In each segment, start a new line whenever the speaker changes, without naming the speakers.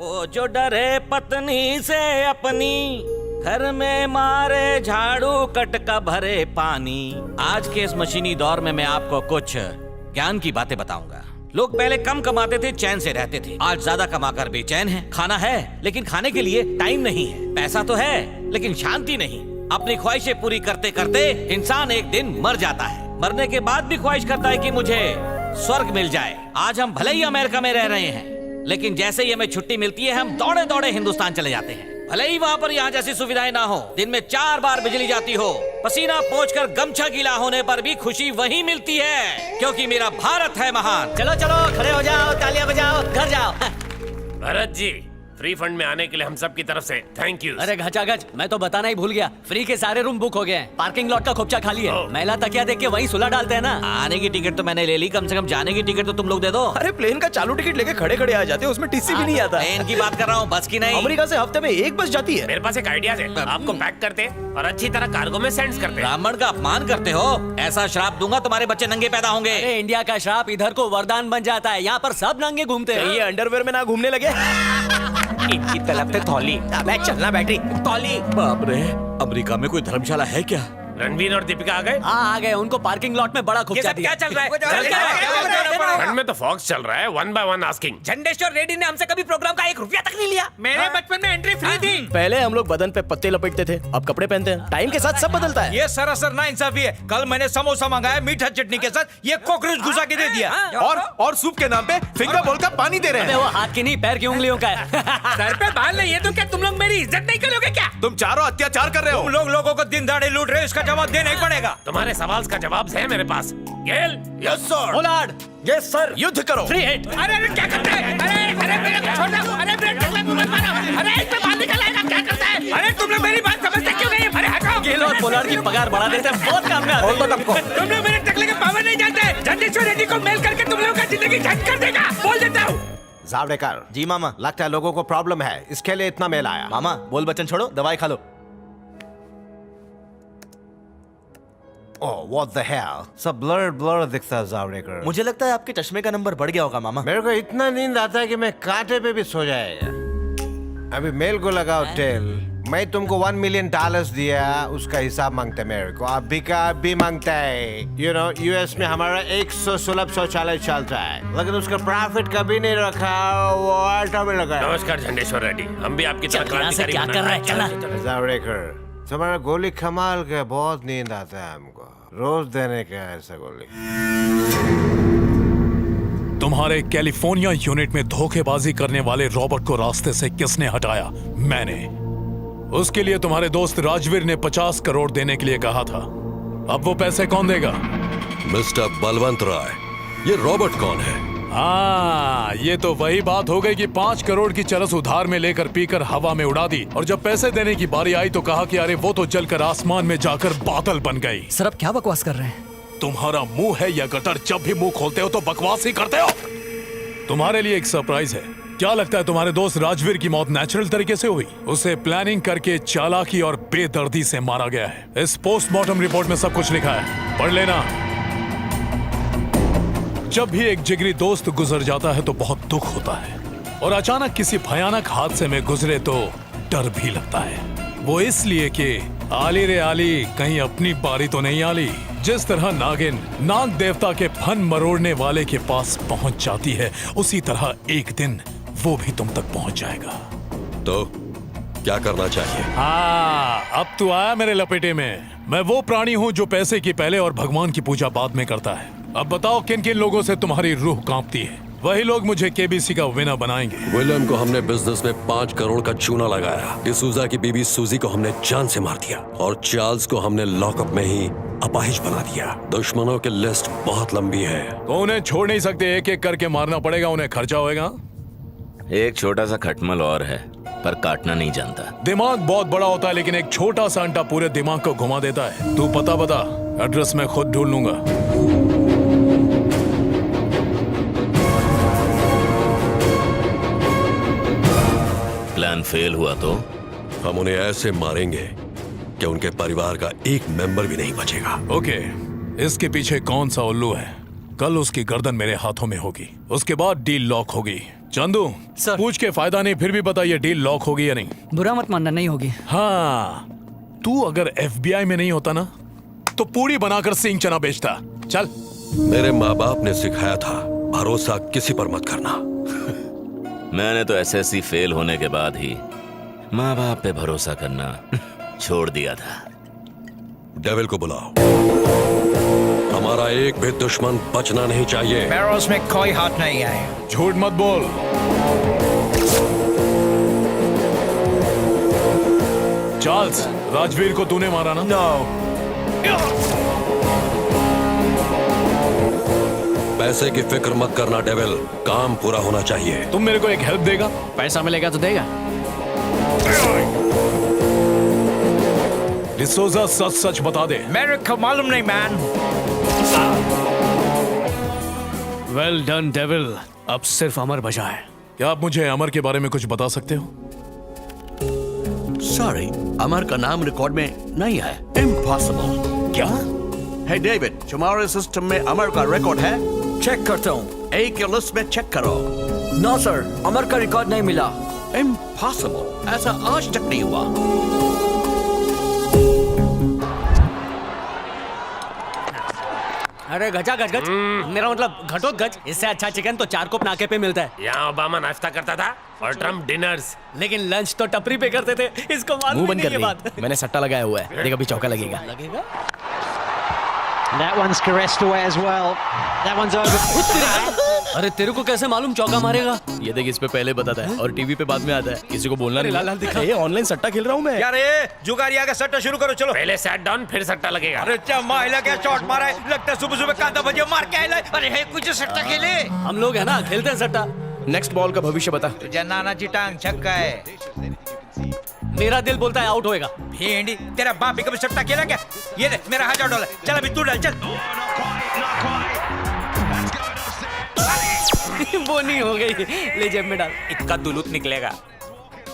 वो जो डरे पत्नी से अपनी, घर में मारे झाड़ू कटका भरे पानी। आज के इस मशीनी दौर में मैं आपको कुछ ज्ञान की बातें बताऊंगा। लोग पहले कम कमाते थे, चैन से रहते थे। आज ज्यादा कमाकर बेचैन हैं। खाना है लेकिन खाने के लिए टाइम नहीं है। पैसा तो है लेकिन शांति नहीं। अपनी ख्वाहिशें पूरी करते करते इंसान एक दिन मर जाता है। मरने के बाद भी ख्वाहिश करता है कि मुझे स्वर्ग मिल जाए। आज हम भले ही अमेरिका में रह रहे हैं, लेकिन जैसे ही हमें छुट्टी मिलती है हम दौड़े दौड़े हिंदुस्तान चले जाते हैं। भले ही वहाँ पर यहाँ जैसी सुविधाएं ना हो, दिन में 4 बार बिजली जाती हो, पसीना पोंछकर गमछा गीला होने पर भी खुशी वही मिलती है, क्योंकि मेरा भारत है महान।
चलो चलो खड़े हो जाओ, तालियां बजाओ, घर जाओ।
भरत जी, फ्री फंड में आने के लिए हम सब की तरफ से थैंक यू।
अरे गच, मैं तो बताना ही भूल गया, फ्री के सारे रूम बुक हो गए हैं। पार्किंग लॉट का खोपचा खाली है। महिला तकिया देख के वहीं सुला डालते हैं ना।
आने की टिकट तो मैंने ले ली, कम से कम जाने की टिकट तो तुम लोग दे दो।
अरे प्लेन का चालू टिकट लेके खड़े खड़े आ जाते हैं, उसमें टीसी भी नहीं आता।
प्लेन की बात कर रहा हूँ, बस की नहीं।
अमेरिका से हफ्ते में 1 बस जाती है।
मेरे पास एक आइडिया है, आपको पैक करते और अच्छी तरह कार्गो में सेंड करते।
ब्राह्मण का अपमान करते हो। ऐसा श्राप दूंगा तुम्हारे बच्चे नंगे पैदा होंगे।
अरे इंडिया का श्राप इधर को वरदान बन जाता है। यहाँ पर सब नंगे घूमते हैं।
ये अंडरवेयर में ना घूमने लगे।
इनकी तलब पे थौली।
चलना बैटरी
थौली।
बाप रे, अमेरिका में कोई धर्मशाला है क्या?
रणवीर और दीपिका आ गए?
हाँ आ गए। उनको पार्किंग लॉट में बड़ा खोपचा दिया।
क्या चल रहा है? फंड में तो फॉक्स चल रहा है, 1 by 1 आस्किंग।
झंडेश्वर रेड्डी ने हमसे कभी प्रोग्राम का 1 रुपया तक नहीं लिया।
मेरे बचपन में एंट्री फ्री थी।
पहले हम लोग बदन पे पत्ते लपेटते थे, अब कपड़े पहनते हैं। टाइम के साथ सब बदलता है।
ये सरासर नाइंसाफी है। कल मैंने समोसा मंगाया मीठा चटनी के साथ, ये कॉकरोच घुसा के दे दिया।
और सूप के नाम पे फिंगर बोल का पानी दे रहे
अबे
हैं।
वो हाथ की नहीं, पैर की उंगलियों का है।
सर पे बाल नहीं है तो क्या तुम लोग मेरी इज्जत नहीं करोगे क्या?
तुम चारों अत्याचार कर रहे हो।
तुम लोग लोगों को दिन दाड़े लूट रहे हो, इसका जवाब देना ही पड़ेगा।
तुम्हारे सवाल का जवाब है मेरे पास। Gayle,
yes sir.
Pollard,
yes sir. युद्ध करो।
Free hit.
अरे क्या करते हैं? अरे मेरे को छोड़ दो। अरे ब्रेक टकले को मत मारो। अरे इसमें बाल निकल आएगा, क्या करता है? अरे तुम लोग मेरी बात समझते क्यों नहीं? अरे हटाओ।
गेल और पोलार्ड की पगार बढ़ा देते हैं, बहुत काम में आते हैं।
तुम लोग मेरे टकले के पावर नहीं जानते। झंडेश्वर रेड्डी को मेल करके तुम लोगों का जिंदगी झंड कर देगा, बोल देता हूँ।
जावड़ेकर जी मामा, लगता है लोगों को प्रॉब्लम है, इसके लिए इतना मेल आया।
मामा बोल बच्चन छोड़ो, दवाई खा लो।
ओह व्हाट द हेल, सब ब्लर ब्लर दिखता है जावड़ेकर।
मुझे लगता है आपके चश्मे का नंबर बढ़ गया होगा मामा।
मेरे को इतना नींद आता है कि मैं कांटे पे भी सो जाएगा। अभी मेल को लगाओ टेल। मैं तुमको $1 million दिया, उसका हिसाब मांगते मेरे को। अभी का अभी मांगता है। यू नो यूएस में हमारा 100 सुलभ शौचालय चलता है, लेकिन उसका प्रॉफिट कभी नहीं रखा, वो आटा में लगा।
नमस्कार झंडेश्वर रेड्डी, हम भी आपकी तरह क्रांतिकारी
क्या कर रहा है? चला।
जावड़ेकर तुम्हारा गोली कमाल का, बहुत नींद आता है हमको। रोज देने का ऐसा गोली।
तुम्हारे कैलिफोर्निया यूनिट में धोखेबाजी करने वाले रॉबर्ट को रास्ते से किसने हटाया? मैंने। उसके लिए तुम्हारे दोस्त राजवीर ने 50 करोड़ देने के लिए कहा था। अब वो पैसे कौन देगा?
मिस्टर बलवंत राय, ये रॉबर्ट कौन है?
हाँ, ये तो वही बात हो गई कि 5 करोड़ की चरस उधार में लेकर पीकर हवा में उड़ा दी, और जब पैसे देने की बारी आई तो कहा कि अरे वो तो जलकर आसमान में जाकर बादल बन गई।
सर अब क्या बकवास कर रहे हैं?
तुम्हारा मुंह है या गटर, जब भी मुंह खोलते हो तो बकवास ही करते हो। तुम्हारे लिए एक सरप्राइज है। क्या लगता है तुम्हारे दोस्त राजवीर की मौत नेचुरल तरीके से हुई? उसे प्लानिंग करके चालाकी और बेदर्दी से मारा गया है। इस पोस्टमार्टम रिपोर्ट में सब कुछ लिखा है, पढ़ लेना। जब भी एक जिगरी दोस्त गुजर जाता है तो बहुत दुख होता है, और अचानक किसी भयानक हादसे में गुजरे तो डर भी लगता है। वो इसलिए कि आली रे आली, कहीं अपनी बारी तो नहीं आली। जिस तरह नागिन नाग देवता के फन मरोड़ने वाले के पास पहुंच जाती है, उसी तरह एक दिन वो भी तुम तक पहुंच जाएगा।
तो क्या करना चाहिए?
हाँ, अब तू आया मेरे लपेटे में। मैं वो प्राणी हूँ जो पैसे की पहले और भगवान की पूजा बाद में करता है। अब बताओ किन किन लोगों से तुम्हारी रूह कांपती है? वही लोग मुझे केबीसी का विनर बनाएंगे।
विलियम को हमने बिजनेस में 5 करोड़ का चूना लगाया। डिसूजा की बीबी सूजी को हमने जान से मार दिया, और चार्ल्स को हमने लॉकअप में ही अपाहिज बना दिया। दुश्मनों की लिस्ट बहुत लंबी है,
तो उन्हें छोड़ नहीं सकते, एक एक करके मारना पड़ेगा, उन्हें खर्चा होएगा।
एक छोटा सा खटमल और है, पर काटना नहीं जानता।
दिमाग बहुत बड़ा होता है, लेकिन एक छोटा सा अंटा पूरे दिमाग को घुमा देता है। तू पता बता, एड्रेस मैं खुद ढूंढ लूंगा।
प्लान फेल हुआ तो
हम उन्हें ऐसे मारेंगे कि उनके परिवार का एक मेंबर भी नहीं बचेगा।
ओके, इसके पीछे कौन सा उल्लू है? कल उसकी गर्दन मेरे हाथों में होगी, उसके बाद डील लॉक होगी। चंदू
सर।
पूछ के फायदा नहीं, फिर भी बता ये डील लॉक होगी या नहीं।
बुरा मत मानना, नहीं होगी।
हाँ, तू अगर FBI में नहीं होता ना तो पूरी बनाकर सिंह चना बेचता। चल।
मेरे माँ बाप ने सिखाया था भरोसा किसी पर मत करना।
मैंने तो SSC फेल होने के बाद ही माँ बाप पे भरोसा करना छोड़ दिया था।
डेविल को बुलाओ। हमारा एक भी दुश्मन बचना नहीं चाहिए।
मेरा उसमें कोई हाथ नहीं है।
झूठ मत बोल। चार्ल्स, राजवीर को तूने मारा ना?
पैसे की फिक्र मत करना डेविल, काम पूरा होना चाहिए।
तुम मेरे को एक हेल्प देगा?
पैसा मिलेगा तो देगा।
डिसोजा सच सच बता दे।
मेरे को मालूम नहीं मैन।
वेल डन डेविल, अब सिर्फ अमर बचा है।
क्या आप मुझे अमर के बारे में कुछ बता सकते हो?
सॉरी, अमर का नाम रिकॉर्ड में नहीं है। इम्पॉसिबल।
क्या?
हे डेविड, तुम्हारे सिस्टम में अमर का रिकॉर्ड है? चेक करता हूँ। एक के लिस्ट में चेक करो।
नो सर, अमर का रिकॉर्ड नहीं मिला।
इम्पॉसिबल, ऐसा आज तक नहीं हुआ।
अरे गजा गज गज, मेरा मतलब घटोत्कच। इससे अच्छा चिकन तो चार कोप नाके पे मिलता है।
यहाँ ओबामा नाश्ता करता था और ट्रम्प डिनर्स।
लेकिन लंच तो टपरी पे करते थे। इसको मालूम
मुंह
ही
बंद
नहीं
कर
ये बात।
दे, मैंने सट्टा लगाया हुआ है, देख अभी चौका लगेगा।
लगेगा?
That one's caressed away as well. That one's over.
अरे तेरे को कैसे मालूम चौका मारेगा?
ये देख, इस पे पहले बताता है और टीवी पे बाद में आता है, किसी को बोलना नहीं।
लाल लाल दिखा।
ये ऑनलाइन सट्टा खेल रहा हूँ मैं।
यार ये जुगारिया का सट्टा शुरू करो, चलो।
पहले सेट डाउन फिर सट्टा लगेगा।
अरे महिला क्या शॉट मारा है, लगता है सुबह सुबह कांदा भजिया मार के आए। अरे है कुछ सट्टा खेले।
हम लोग है ना, खेलते हैं सट्टा।
नेक्स्ट बॉल का भविष्य बता।
तुझे नाना जी टांग छक्का है।
मेरा दिल बोलता है आउट होएगा।
भेंडी, तेरा बाप भी कभी सट्टा खेला क्या? ये ले मेरा $1000। चल अभी तू डाल, चल।
वो नहीं हो गई, ले जेब में डाल।
इक्का दुलूत निकलेगा।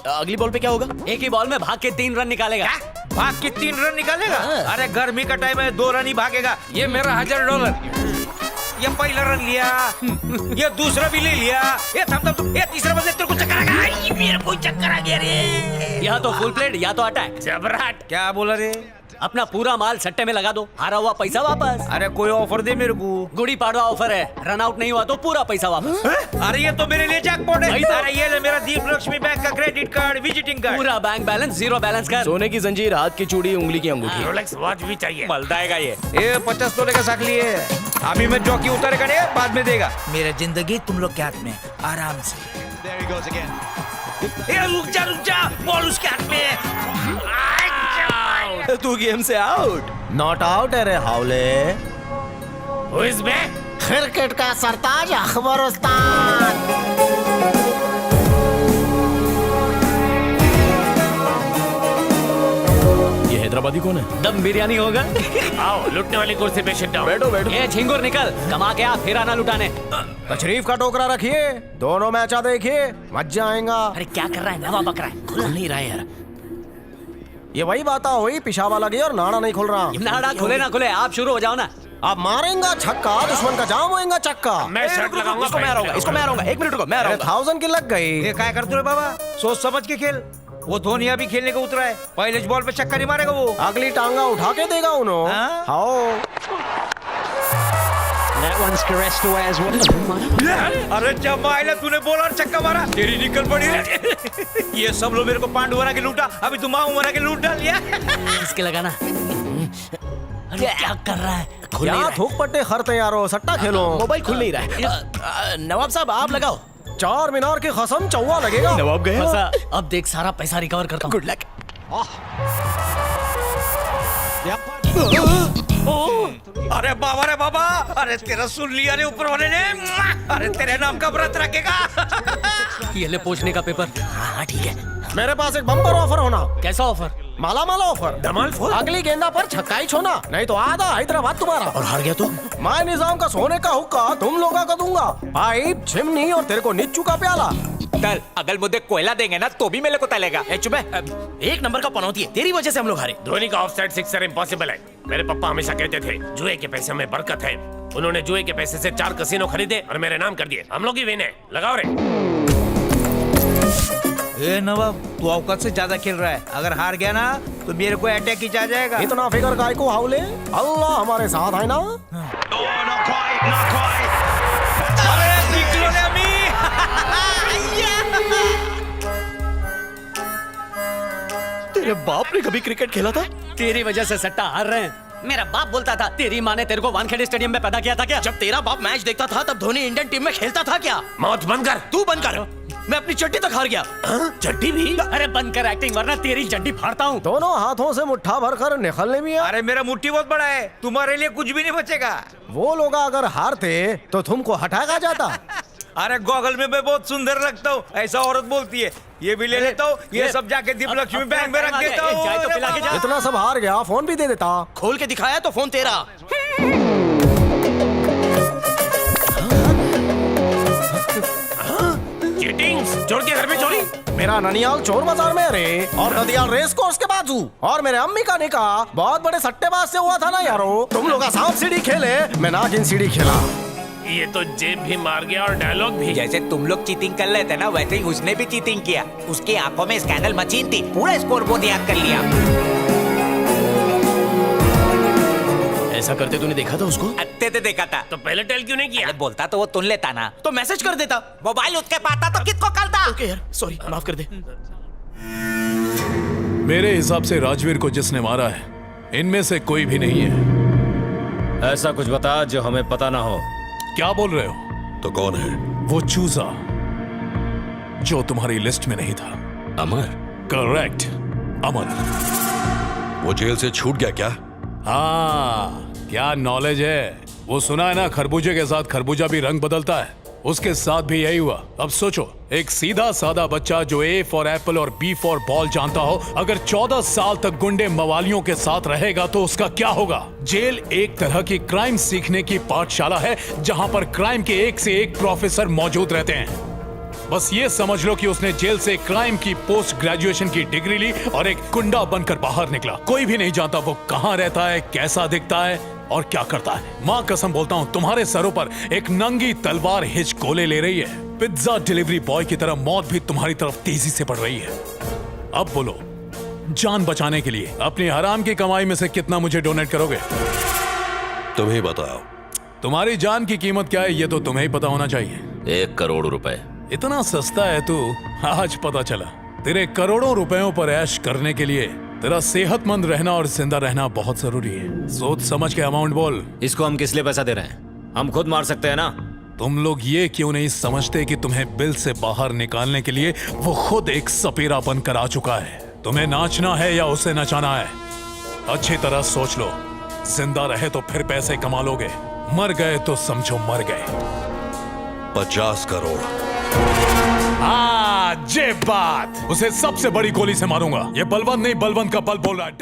अगली बॉल पे क्या होगा?
एक ही बॉल में भाग के 3 रन निकालेगा।
क्या? भाग के 3 रन निकालेगा? अरे गर्मी का टाइम है, 2 रन ही भागेगा। ये मेरा $1000। ये पहला रन लिया, ये दूसरा भी ले लिया। ये थम, ये तीसरा बजे तेरे को चक्कर आ गया। मेरे को चक्कर आ गया रे।
या तो फुल प्लेट या तो अटैक।
जबराट।
क्या बोला रे?
अपना पूरा माल सट्टे में लगा दो, हारा हुआ पैसा वापस।
अरे कोई ऑफर दे मेरे को।
गुड़ी पाड़वा ऑफर है, रन आउट नहीं हुआ तो पूरा पैसा वापस।
अरे ये तो मेरे लिए जैकपॉट है।
वही तो।
अरे ये ले मेरा दीप लक्ष्मी बैंक का क्रेडिट कार्ड, विजिटिंग कार्ड।
पूरा बैंक बैलेंस, जीरो बैलेंस कर।
सोने की जंजीर, हाथ की चूड़ी, उंगली की अंगूठी।
रोलेक्स वॉच भी चाहिए।
मलदाएगा ये 50 तोले का साकली है। अभी मैं चौकी उतारेगा नहीं, बाद में देगा। मेरा जिंदगी तुम लोग के हाथ में, आराम से। रुक जा, बॉल उसके हाथ में है।
तू गेम से आउट। नॉट आउट है रे हावले।
Who is back?
क्रिकेट का सरताज अखबर उस्ताद।
ये हैदराबादी कौन है?
दम बिरयानी होगा।
आओ लुटने वाली कुर्सी पे सिट डाउन।
बैठो बैठो।
ये झिंगुर निकल, कमा के आ, फिर आना लुटाने।
तशरीफ का टोकरा रखिए, दोनों मैचा देखिए, मजा आएगा।
अरे क्या कर रहा है, नवा बकरा है।
खुल नहीं रहा यार। ये वही बात हुई, पिशाबा लगी और नाड़ा नहीं खुल रहा।
नाड़ा खुले ना खुले, आप शुरू हो जाओ ना।
आप मारेंगा छक्का, दुश्मन का जाम होएगा चक्का।
मैं शर्ट लगाऊंगा।
इसको मैं हराऊंगा, इसको मैं हराऊंगा। 1 मिनट रुको, मैं हराऊंगा। 1000 की लग गई।
ये क्या करते हो बाबा? सोच समझ के खेल। वो धोनिया भी खेलने को उतरा है, पहले बॉल पे चक्का नहीं मारेगा वो।
अगली टांगा उठा के देगा उन्होंने।
हाँ?
हाँ।
That one's caressed away as well.
अरे जब माइला तूने बोला और चक्का मारा, तेरी निकल पड़ी रे। ये सब लोग मेरे को पांडु बना के लूटा, अभी तुम माऊ बना के लूट डाल लिया।
किसके लगाना? अरे क्या कर रहा है? खुल नहीं
क्या
रहा है।
थूक पट्टे खरते यारो, सट्टा खेलो। मोबाइल खुल नहीं रहा है। नवाब साहब आप लगाओ। 4 मीनार की कसम चौवा लगेगा। नवाब गए।
फंसा। अब देख सारा पैसा रिकवर करता हूँ।
Good luck.
अरे बाबा रे बाबा, अरे तेरा सुन लिया रे ऊपर वाले ने। अरे तेरे नाम का व्रत रखेगा।
ये ले पूछने का पेपर। हाँ ठीक है।
मेरे पास एक बम्पर ऑफर होना।
कैसा ऑफर?
माला माला ऑफर।
धमाल फोड़।
अगली गेंदा पर छक्का ही छोना, नहीं तो आधा हैदराबाद तुम्हारा। और हार गया तो मैं निजाम का सोने का हुक्का तुम लोगों का दूंगा। पाइप, चिमनी और तेरे को निच्चू का प्याला।
तल अगल मुद्दे कोयला देंगे ना तो भी मेरे को तलेगा।
चुप है, 1 नंबर का पनौती है, तेरी वजह से हम लोग हारे।
धोनी का ऑफसाइड सिक्सर इम्पॉसिबल है। मेरे पापा हमेशा कहते थे जुए के पैसे में बरकत है। उन्होंने जुए के पैसे से 4 कसिनो खरीदे और मेरे नाम कर दिए। हम लोग ही विन है। लगाओ रे।
ए नवाब, तू औकात से ज्यादा खेल रहा है। अगर हार गया ना तो मेरे को अटैक ही आ जाएगा।
इतना फिकर काय को हाउले, अल्लाह हमारे साथ है ना।
अरे निकलो रे अम्मी।
तेरे बाप ने कभी क्रिकेट खेला था? तेरी वजह से सट्टा हार रहे हैं। मेरा बाप बोलता था तेरी माँ ने तेरे को वानखेड़े स्टेडियम में पैदा किया था क्या? जब तेरा बाप मैच देखता था तब धोनी इंडियन टीम में खेलता था क्या?
मौत बंद कर।
तू बंद कर। मैं अपनी चड्डी तक हार गया। चड्डी भी? अरे बंद कर एक्टिंग वरना तेरी चड्डी फाड़ता हूँ।
दोनों हाथों से मुट्ठा भर कर निकलने भी है।
अरे मेरा मुट्ठी बहुत बड़ा है, तुम्हारे लिए कुछ भी नहीं बचेगा।
वो लोग अगर हारते तो तुमको हटाया जाता।
अरे गॉगल में मैं बहुत सुंदर लगता हूँ, ऐसा औरत बोलती है। ये भी ले लेता हूँ, ये सब जाके दीप लक्ष्मी बैंक में रख देता हूँ।
इतना सब हार गया, फोन भी दे देता।
खोल के दिखाया तो फोन तेरा।
चीटिंग, चोर के घर में चोरी। मेरा ननियाल चोर बाजार में रे, और नदियाल रेस कोर्स के बाजू। और मेरे अम्मी का निकाह बहुत बड़े सट्टेबाज से हुआ था ना यारो। तुम लोग सांप सीढ़ी खेले, मैं नागिन सीढ़ी खेला।
ये तो जेब भी मार गया और डायलॉग भी।
जैसे तुम लोग चीटिंग कर लेते ना, वैसे ही उसने भी चीटिंग किया। उसकी आंखों में स्कैंडल मशीन थी, पूरा स्कोर बोर्ड याद कर लिया।
ऐसा करते तूने देखा था उसको?
अत्ते ते देखा था।
तो पहले टेल क्यों नहीं किया?
अरे बोलता तो वो तुन लेता ना,
तो मैसेज कर देता।
मोबाइल उसके पास था तो किसको करता?
ओके यार, सॉरी, माफ कर दे।
मेरे हिसाब से राजवीर को जिसने मारा है, इनमें से कोई भी नहीं है।
ऐसा कुछ बता जो हमें पता ना हो।
क्या बोल रहे हो?
तो कौन है?
वो चूजा जो तुम्हारी लिस्ट में नहीं था।
अमर?
करेक्ट, अमर।
वो जेल से छूट गया क्या?
हाँ, क्या नॉलेज है। वो सुना है ना, खरबूजे के साथ खरबूजा भी रंग बदलता है। उसके साथ भी यही हुआ। अब सोचो, एक सीधा साधा बच्चा जो ए फॉर एप्पल और बी फॉर बॉल जानता हो, अगर 14 साल तक गुंडे मवालियों के साथ रहेगा तो उसका क्या होगा? जेल एक तरह की क्राइम सीखने की पाठशाला है, जहां पर क्राइम के एक से एक प्रोफेसर मौजूद रहते हैं। बस ये समझ लो कि उसने जेल से क्राइम की पोस्ट ग्रेजुएशन की डिग्री ली और एक गुंडा बनकर बाहर निकला। कोई भी नहीं जानता वो कहां रहता है, कैसा दिखता है और क्या करता है। मां कसम बोलता हूं, तुम्हारे सरों पर एक नंगी तलवार हिचकोले ले रही है। पिज्जा डिलीवरी बॉय की तरह मौत भी तुम्हारी तरफ तेजी से बढ़ रही है। अब बोलो, जान बचाने के लिए अपनी हराम की कमाई में से कितना मुझे डोनेट करोगे?
तुम ही बताओ।
तुम्हारी जान की कीमत क्या है ये तो तुम्हें ही पता होना चाहिए।
1 करोड़ रुपए।
इतना सस्ता है तू, आज पता चला। तेरे करोड़ों रुपयों पर ऐश करने के लिए तेरा सेहतमंद रहना और जिंदा रहना बहुत जरूरी है। सोच समझ के अमाउंट बोल।
इसको हम किस लिए पैसा दे रहे हैं? हम खुद मार सकते हैं ना।
तुम लोग ये क्यों नहीं समझते कि तुम्हें बिल से बाहर निकालने के लिए वो खुद एक सपेरा बनकर आ चुका है। तुम्हें नाचना है या उसे नचाना है? अच्छी तरह सोच लो। जिंदा रहे तो फिर पैसे कमा लोगे, मर गए तो समझो मर गए।
50 करोड़।
जे बात, उसे सबसे बड़ी गोली से मारूंगा। ये बलवंत नहीं, बलवंत का बल बोल रहा है।